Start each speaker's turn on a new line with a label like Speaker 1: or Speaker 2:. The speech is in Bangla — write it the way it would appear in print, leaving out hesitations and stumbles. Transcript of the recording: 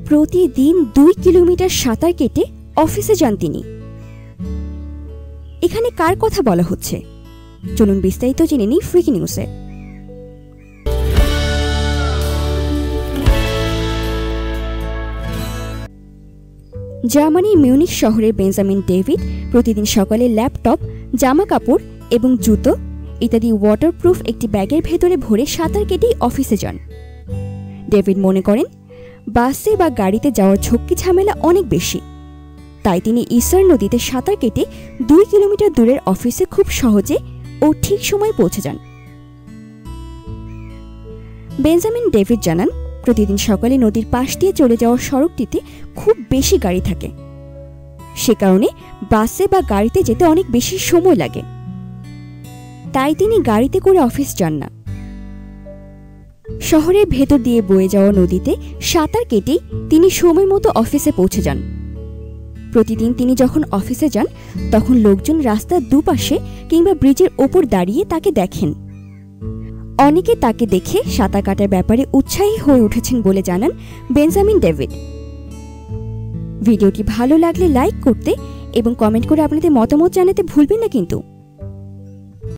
Speaker 1: প্রতিদিন 2 কিলোমিটার সাঁতার কেটে অফিসে যান তিনি। এখানে কার কথা বলা হচ্ছে? চলুন বিস্তারিত জেনে নিই ফ্রিকি নিউজে। জার্মানির মিউনিখ শহরের বেঞ্জামিন ডেভিড প্রতিদিন সকালে ল্যাপটপ, জামা কাপড় এবং জুতো ইত্যাদি ওয়াটারপ্রুফ একটি ব্যাগের ভেতরে ভরে সাঁতার কেটেই অফিসে যান। ডেভিড মনে করেন বাসে বা গাড়িতে যাওয়ার ঝক্কি ঝামেলা অনেক বেশি, তাই তিনি ইসার নদীতে সাঁতার কেটে 2 কিলোমিটার দূরের অফিসে খুব সহজে ও ঠিক সময় পৌঁছে যান। বেঞ্জামিন ডেভিড জানান, প্রতিদিন সকালে নদীর পাশ দিয়ে চলে যাওয়ার সড়কটিতে খুব বেশি গাড়ি থাকে, সে কারণে বাসে বা গাড়িতে যেতে অনেক বেশি সময় লাগে, তাই তিনি গাড়িতে করে অফিস যান না। শহরের ভেতর দিয়ে বয়ে যাওয়া নদীতে সাঁতার কেটেই তিনি সময় মতো অফিসে পৌঁছে যান। প্রতিদিন তিনি যখন অফিসে যান তখন লোকজন রাস্তার দুপাশে কিংবা ব্রিজের ওপর দাঁড়িয়ে তাকে দেখেন। অনেকে তাকে দেখে সাঁতার কাটার ব্যাপারে উৎসাহী হয়ে উঠেছেন বলে জানান বেঞ্জামিন ডেভিড। ভিডিওটি ভালো লাগলে লাইক করতে এবং কমেন্ট করে আপনাদের মতামত জানাতে ভুলবেন না কিন্তু।